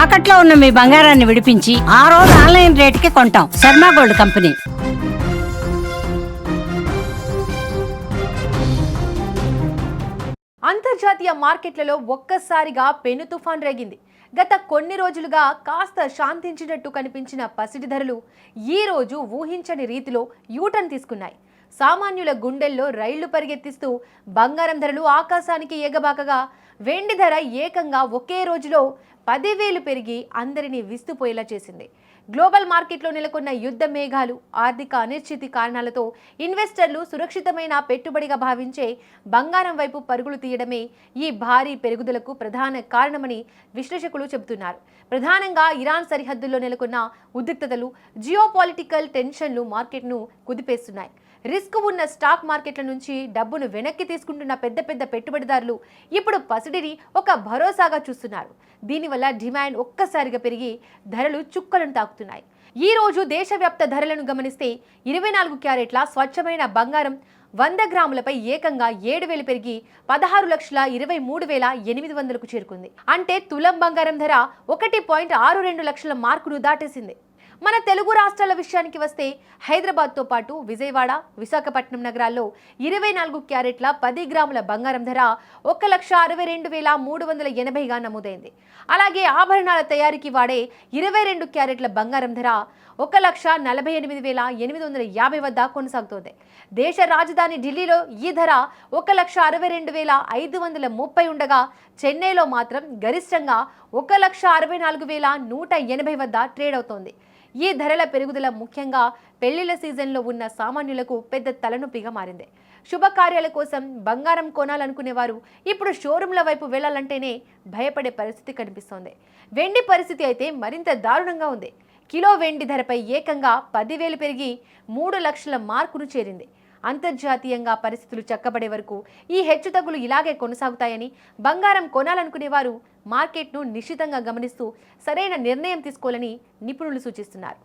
తాకట్లో ఉన్న మీ బంగారాన్ని విడిపించి ఆ రోజు ఆన్లైన్ రేటుకి కొంటాం. Sharma gold company. అంతర్జాతీయ మార్కెట్లలో ఒక్కసారిగా పెను తుఫాన్ రేగింది. గత కొన్ని రోజులుగా కాస్త శాంతించినట్టు కనిపించిన పసిడి ధరలు ఈ రోజు ఊహించని రీతిలో యూటర్న్ తీసుకున్నాయి. సామాన్యుల గుండెల్లో రైళ్లు పరిగెత్తిస్తూ బంగారం ధరలు ఆకాశానికి ఎగబాకగా వెండి ధర ఏకంగా ఒకే రోజులో 10,000 పెరిగి అందరినీ విస్తుపోయేలా చేసింది. గ్లోబల్ మార్కెట్లో నెలకొన్న యుద్ధ మేఘాలు, ఆర్థిక అనిశ్చితి కారణాలతో ఇన్వెస్టర్లు సురక్షితమైన పెట్టుబడిగా భావించే బంగారం వైపు పరుగులు తీయడమే ఈ భారీ పెరుగుదలకు ప్రధాన కారణమని విశ్లేషకులు చెబుతున్నారు. ప్రధానంగా ఇరాన్ సరిహద్దుల్లో నెలకొన్న ఉద్రిక్తతలు, జియోపాలిటికల్ టెన్షన్లు మార్కెట్ను కుదిపేస్తున్నాయి. రిస్క్ ఉన్న స్టాక్ మార్కెట్ల నుంచి డబ్బును వెనక్కి తీసుకుంటున్న పెద్ద పెద్ద పెట్టుబడిదారులు ఇప్పుడు పసిడిని ఒక భరోసాగా చూస్తున్నారు. దీనివల్ల డిమాండ్ ఒక్కసారిగా పెరిగి ధరలు చుక్కలను తాకుతున్నాయి. ఈ రోజు దేశవ్యాప్త ధరలను గమనిస్తే 24 క్యారెట్ల స్వచ్ఛమైన బంగారం 100 గ్రాములపై ఏకంగా 7,000 పెరిగి 16,23,800కు చేరుకుంది. అంటే తులం బంగారం ధర 1.62 లక్షల మార్కును దాటేసింది. మన తెలుగు రాష్ట్రాల విషయానికి వస్తే హైదరాబాద్తో పాటు విజయవాడ, విశాఖపట్నం నగరాల్లో 24 క్యారెట్ల 10 గ్రాముల బంగారం ధర 1,62,380గా నమోదైంది. అలాగే ఆభరణాల తయారీకి వాడే 22 క్యారెట్ల బంగారం ధర 1,48,850 వద్ద కొనసాగుతోంది. దేశ రాజధాని ఢిల్లీలో ఈ ధర 1,62,530 ఉండగా చెన్నైలో మాత్రం గరిష్టంగా 1,64,180 వద్ద ట్రేడ్ అవుతోంది. ఈ ధరల పెరుగుదల ముఖ్యంగా పెళ్లిళ్ల సీజన్లో ఉన్న సామాన్యులకు పెద్ద తలనొప్పిగా మారింది. శుభకార్యాల కోసం బంగారం కొనాలనుకునేవారు ఇప్పుడు షోరూంల వైపు వెళ్లాలంటేనే భయపడే పరిస్థితి కనిపిస్తోంది. వెండి పరిస్థితి అయితే మరింత దారుణంగా ఉంది. కిలో వెండి ధరపై ఏకంగా 10,000 పెరిగి 3 లక్షల మార్కును చేరింది. అంతర్జాతీయంగా పరిస్థితులు చక్కబడే వరకు ఈ హెచ్చుతగ్గులు ఇలాగే కొనసాగుతాయని, బంగారం కొనాలనుకునేవారు మార్కెట్ను నిశితంగా గమనిస్తూ సరైన నిర్ణయం తీసుకోవాలని నిపుణులు సూచిస్తున్నారు.